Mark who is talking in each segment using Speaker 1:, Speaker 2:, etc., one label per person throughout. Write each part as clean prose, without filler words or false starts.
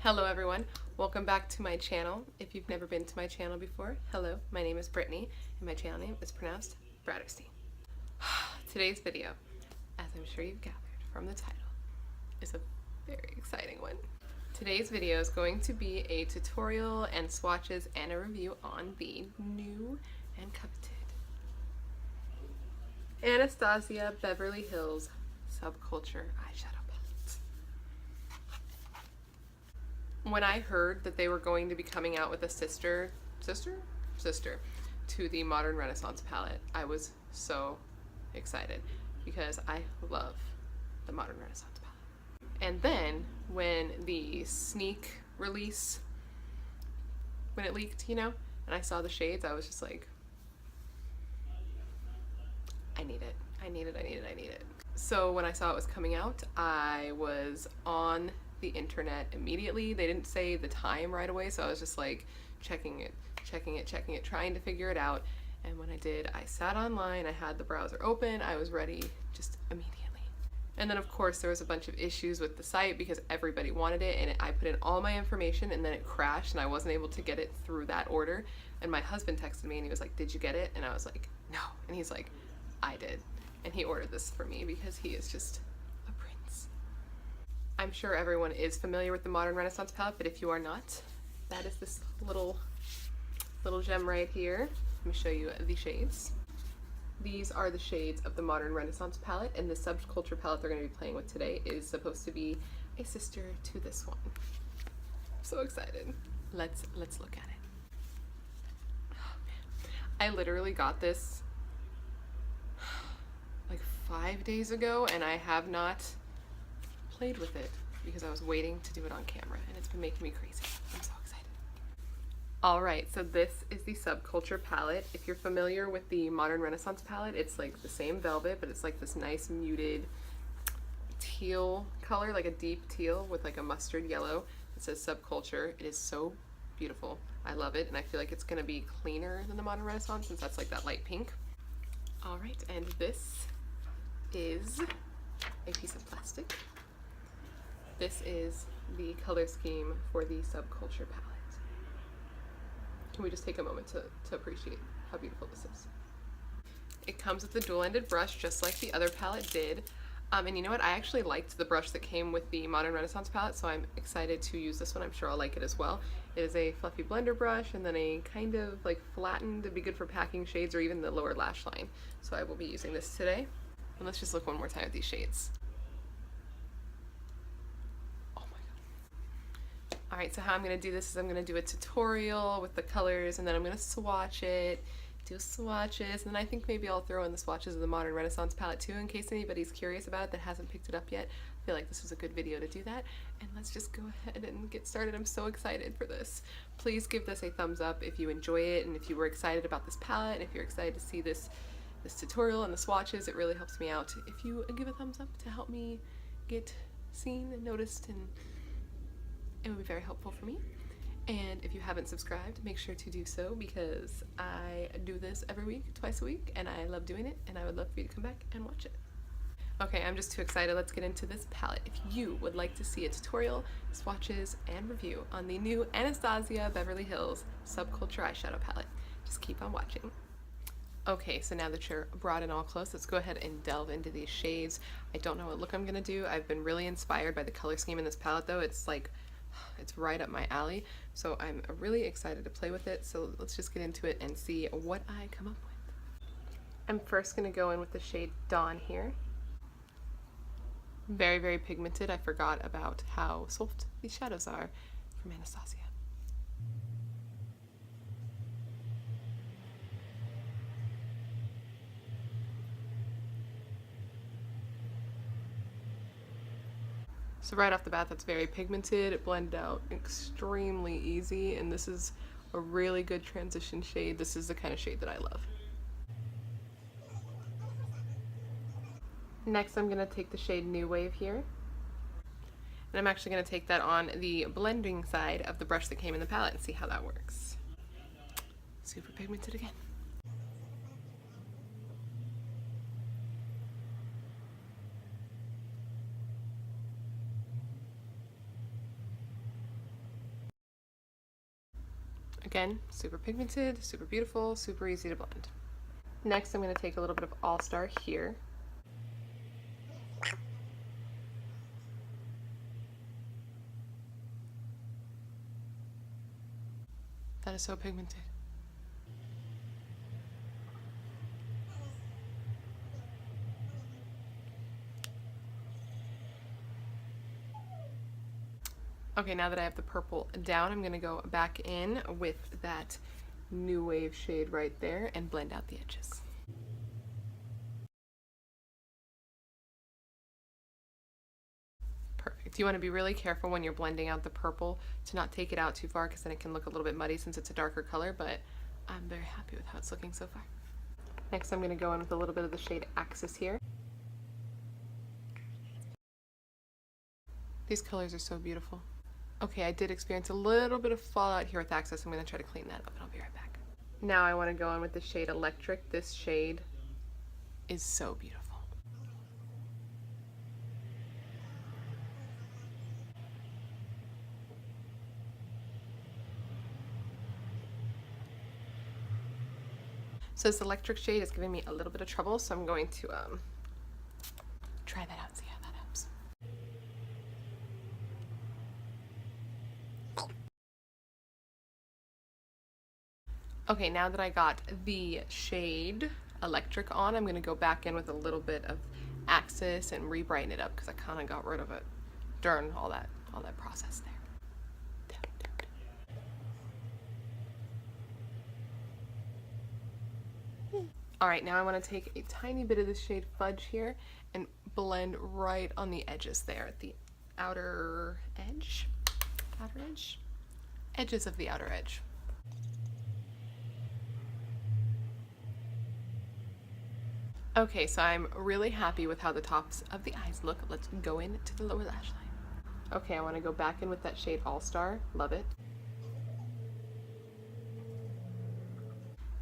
Speaker 1: Hello everyone, welcome back to my channel. If you've never been to my channel before, hello, my name is Brittany and my channel name is pronounced BRATTERSTEIN. Today's video, as I'm sure you've gathered from the title, is a very exciting one. Today's video is going to be a tutorial and swatches and a review on the new and coveted Anastasia Beverly Hills Subculture eyeshadow. When I heard that they were going to be coming out with a sister to the Modern Renaissance palette, I was so excited because I love the Modern Renaissance palette. And then when the sneak release, when it leaked, you know, and I saw the shades, I was just like, I need it. I need it, I need it, I need it. So when I saw it was coming out, I was on the internet immediately. They didn't say the time right away, so I was just like checking it, trying to figure it out. And when I did, I sat online, I had the browser open, I was ready just immediately. And then of course there was a bunch of issues with the site because everybody wanted it, and I put in all my information and then it crashed and I wasn't able to get it through that order. And my husband texted me and he was like, "Did you get it?" And I was like, "No." And he's like, "I did." And he ordered this for me because he is just a prince. I'm sure everyone is familiar with the Modern Renaissance palette, but if you are not, that is this little gem right here. Let me show you the shades. These are the shades of the Modern Renaissance palette, and the Subculture palette they're going to be playing with today is supposed to be a sister to this one. I'm so excited. Let's look at it. Oh man, I literally got this like 5 days ago, and I have not played with it because I was waiting to do it on camera, and it's been making me crazy. I'm so excited. Alright, so this is the Subculture palette. If you're familiar with the Modern Renaissance palette, it's like the same velvet, but it's like this nice muted teal color, like a deep teal with like a mustard yellow. It says Subculture. It is so beautiful. I love it, and I feel like it's gonna be cleaner than the Modern Renaissance since that's like that light pink. Alright, and this is a piece of plastic. This is the color scheme for the Subculture palette. Can we just take a moment to appreciate how beautiful this is? It comes with the dual-ended brush just like the other palette did. And you know what? I actually liked the brush that came with the Modern Renaissance palette, so I'm excited to use this one. I'm sure I'll like it as well. It is a fluffy blender brush and then a kind of like flattened to be good for packing shades or even the lower lash line. So I will be using this today. And let's just look one more time at these shades. Alright, so how I'm going to do this is I'm going to do a tutorial with the colors, and then I'm going to swatch it, do swatches, and then I think maybe I'll throw in the swatches of the Modern Renaissance palette too in case anybody's curious about it that hasn't picked it up yet. I feel like this is a good video to do that, and let's just go ahead and get started. I'm so excited for this. Please give this a thumbs up if you enjoy it, and if you were excited about this palette, and if you're excited to see this tutorial and the swatches. It really helps me out if you give a thumbs up to help me get seen and noticed, and it would be very helpful for me. And if you haven't subscribed, make sure to do so because I do this every week, twice a week, and I love doing it, and I would love for you to come back and watch it. Okay, I'm just too excited. Let's get into this palette. If you would like to see a tutorial, swatches, and review on the new Anastasia Beverly Hills Subculture eyeshadow palette, just keep on watching. Okay, so now that you're brought in all close, let's go ahead and delve into these shades. I don't know what look I'm gonna do. I've been really inspired by the color scheme in this palette though. It's like, it's right up my alley, so I'm really excited to play with it. So let's just get into it and see what I come up with. I'm first going to go in with the shade Dawn here. Very, very pigmented. I forgot about how soft these shadows are from Anastasia. So right off the bat, that's very pigmented. It blended out extremely easy, and this is a really good transition shade. This is the kind of shade that I love. Next, I'm going to take the shade New Wave here. And I'm actually going to take that on the blending side of the brush that came in the palette and see how that works. Super pigmented again. Again, super pigmented, super beautiful, super easy to blend. Next, I'm going to take a little bit of All Star here. That is so pigmented. Okay, now that I have the purple down, I'm going to go back in with that New Wave shade right there and blend out the edges. Perfect. You want to be really careful when you're blending out the purple to not take it out too far, because then it can look a little bit muddy since it's a darker color, but I'm very happy with how it's looking so far. Next, I'm going to go in with a little bit of the shade Axis here. These colors are so beautiful. Okay, I did experience a little bit of fallout here with Axis. I'm going to try to clean that up and I'll be right back. Now I want to go in with the shade Electric. This shade is so beautiful. So this Electric shade is giving me a little bit of trouble, so I'm going to try that out and see how that helps. Okay, now that I got the shade Electric on, I'm going to go back in with a little bit of Axis and re-brighten it up, because I kind of got rid of it during all that process there. Alright, now I want to take a tiny bit of the shade Fudge here and blend right on the edges there, at the outer edges of the outer edge. Okay, so I'm really happy with how the tops of the eyes look. Let's go into the lower lash line. Okay, I want to go back in with that shade All Star. Love it.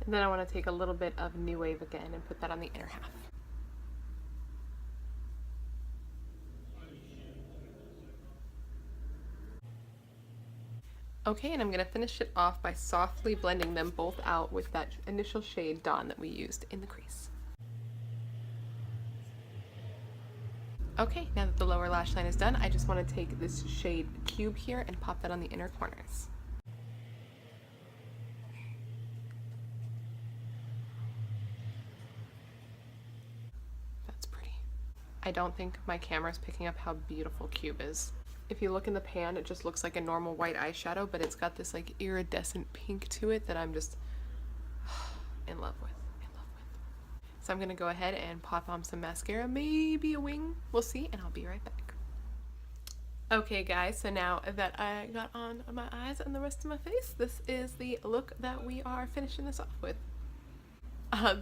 Speaker 1: And then I want to take a little bit of New Wave again and put that on the inner half. Okay, and I'm going to finish it off by softly blending them both out with that initial shade Dawn that we used in the crease. Okay, now that the lower lash line is done, I just want to take this shade Cube here and pop that on the inner corners. That's pretty. I don't think my camera's picking up how beautiful Cube is. If you look in the pan, it just looks like a normal white eyeshadow, but it's got this like iridescent pink to it that I'm just in love with. So I'm going to go ahead and pop on some mascara, maybe a wing, we'll see, and I'll be right back. Okay guys, so now that I got on my eyes and the rest of my face, this is the look that we are finishing this off with.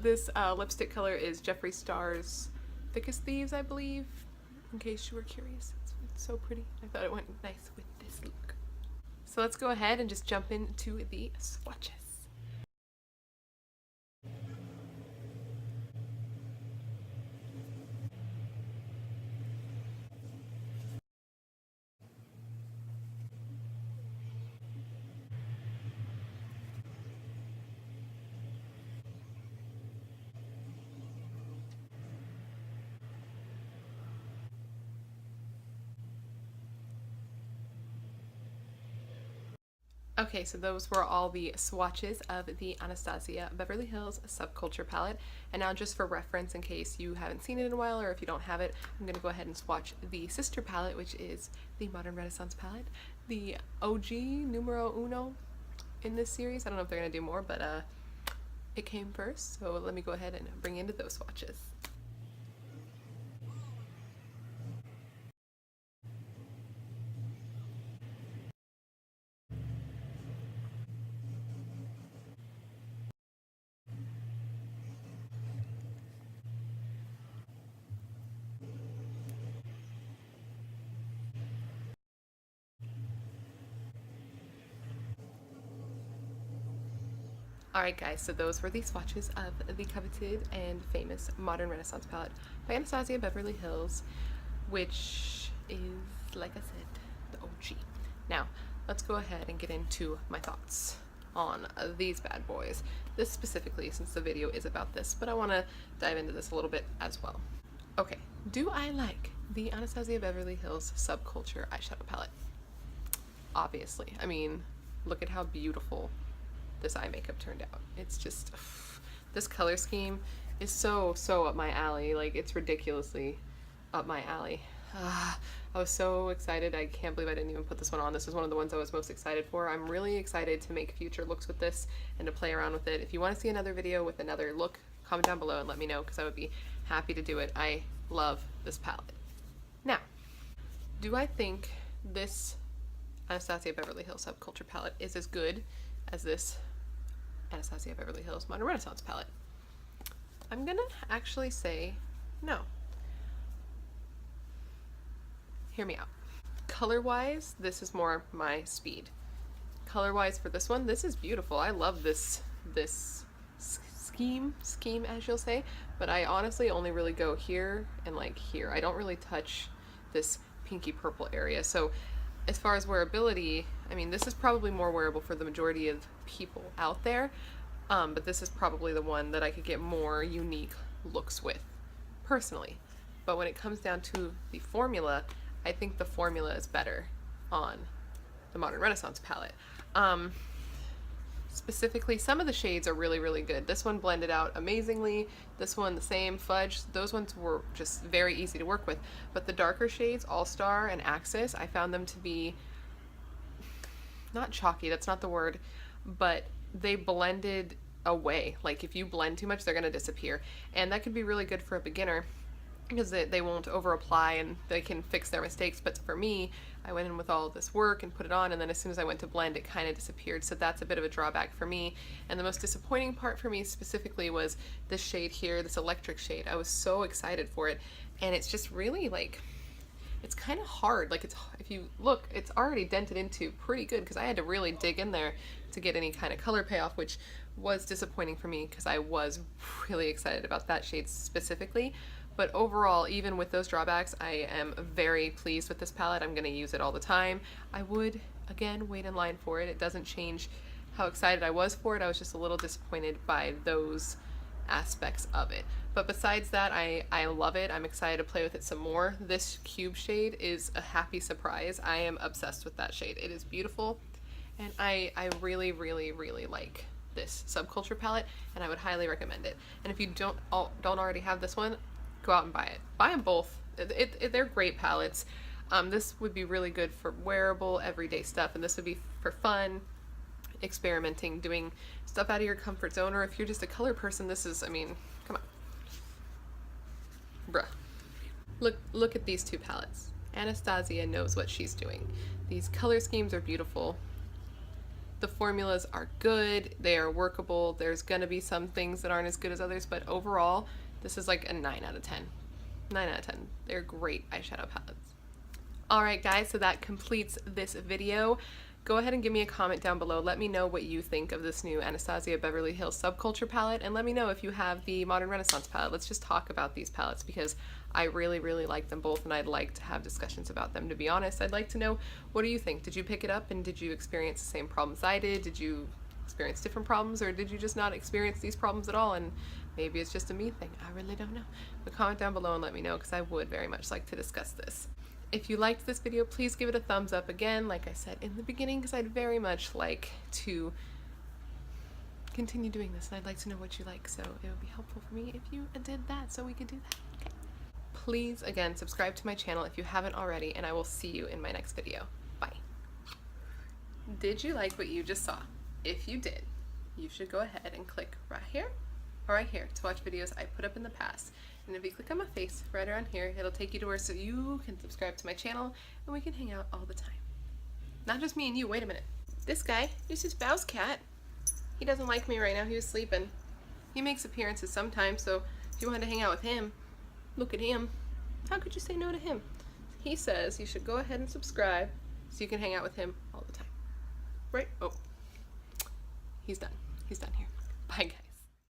Speaker 1: This lipstick color is Jeffree Star's Thickest Thieves, I believe, in case you were curious. It's so pretty. I thought it went nice with this look. So let's go ahead and just jump into the swatches. Okay, so those were all the swatches of the Anastasia Beverly Hills Subculture palette. And now just for reference, in case you haven't seen it in a while or if you don't have it, I'm going to go ahead and swatch the sister palette, which is the Modern Renaissance palette, the OG numero uno in this series. I don't know if they're going to do more, but it came first, so let me go ahead and bring into those swatches. Alright guys, so those were the swatches of the coveted and famous Modern Renaissance palette by Anastasia Beverly Hills, which is, like I said, the OG. Now, let's go ahead and get into my thoughts. on these bad boys. This specifically, since the video is about this, but I want to dive into this a little bit as well. Okay, do I like the Anastasia Beverly Hills Subculture eyeshadow palette? Obviously. I mean, look at how beautiful this eye makeup turned out. It's just, this color scheme is so up my alley. Like, it's ridiculously up my alley. I was so excited. I can't believe I didn't even put this one on. This was one of the ones I was most excited for. I'm really excited to make future looks with this and to play around with it. If you want to see another video with another look, comment down below and let me know, because I would be happy to do it. I love this palette. Now, do I think this Anastasia Beverly Hills Subculture palette is as good as this Anastasia Beverly Hills Modern Renaissance palette? I'm gonna actually say no. Hear me out. Color-wise, this is more my speed. Color-wise for this one, this is beautiful. I love this scheme as you'll say, but I honestly only really go here and like here. I don't really touch this pinky purple area. So as far as wearability, I mean, this is probably more wearable for the majority of people out there, but this is probably the one that I could get more unique looks with personally. But when it comes down to the formula, I think the formula is better on the Modern Renaissance palette. Specifically, some of the shades are really good. This one blended out amazingly. This one the same, Fudge. Those ones were just very easy to work with. But the darker shades, All Star and Axis, I found them to be not chalky, that's not the word, but they blended away. Like if you blend too much, they're gonna disappear. And that could be really good for a beginner, because they won't over apply and they can fix their mistakes. But for me, I went in with all of this work and put it on, and then as soon as I went to blend, it kind of disappeared. So that's a bit of a drawback for me. And the most disappointing part for me specifically was this shade here, this electric shade. I was so excited for it, and it's just really like, it's kind of hard. Like, it's, if you look, it's already dented into pretty good, because I had to really dig in there to get any kind of color payoff, which was disappointing for me because I was really excited about that shade specifically. But overall, even with those drawbacks, I am very pleased with this palette. I'm going to use it all the time. I would, again, wait in line for it. It doesn't change how excited I was for it. I was just a little disappointed by those aspects of it. But besides that, I love it. I'm excited to play with it some more. This cube shade is a happy surprise. I am obsessed with that shade. It is beautiful, and I really like this Subculture palette, and I would highly recommend it. And if you don't already have this one, go out and buy it. Buy them both. They're great palettes. This would be really good for wearable, everyday stuff, and this would be for fun, experimenting, doing stuff out of your comfort zone, or if you're just a color person, this is, I mean, come on. Bruh. Look at these two palettes. Anastasia knows what she's doing. These color schemes are beautiful. The formulas are good. They are workable. There's gonna be some things that aren't as good as others, but overall, this is like a 9 out of 10. 9 out of 10. They're great eyeshadow palettes. Alright guys, so that completes this video. Go ahead and give me a comment down below. Let me know what you think of this new Anastasia Beverly Hills Subculture palette, and let me know if you have the Modern Renaissance palette. Let's just talk about these palettes, because I really like them both, and I'd like to have discussions about them. To be honest, I'd like to know, what do you think? Did you pick it up, and did you experience the same problems I did? Did you experience different problems, or did you just not experience these problems at all? And maybe it's just a me thing. I really don't know. But comment down below and let me know, because I would very much like to discuss this. If you liked this video, please give it a thumbs up again, like I said in the beginning, because I'd very much like to continue doing this, and I'd like to know what you like, so it would be helpful for me if you did that, so we could do that. Okay. Please, again, subscribe to my channel if you haven't already, and I will see you in my next video. Bye. Did you like what you just saw? If you did, you should go ahead and click right here or right here to watch videos I put up in the past. And if you click on my face right around here, it'll take you to where so you can subscribe to my channel and we can hang out all the time. Not just me and you. Wait a minute. This guy, this is Bow's cat. He doesn't like me right now. He was sleeping. He makes appearances sometimes, so if you wanted to hang out with him, look at him. How could you say no to him? He says you should go ahead and subscribe so you can hang out with him all the time. Right? Oh. He's done. He's done here. Bye, guys.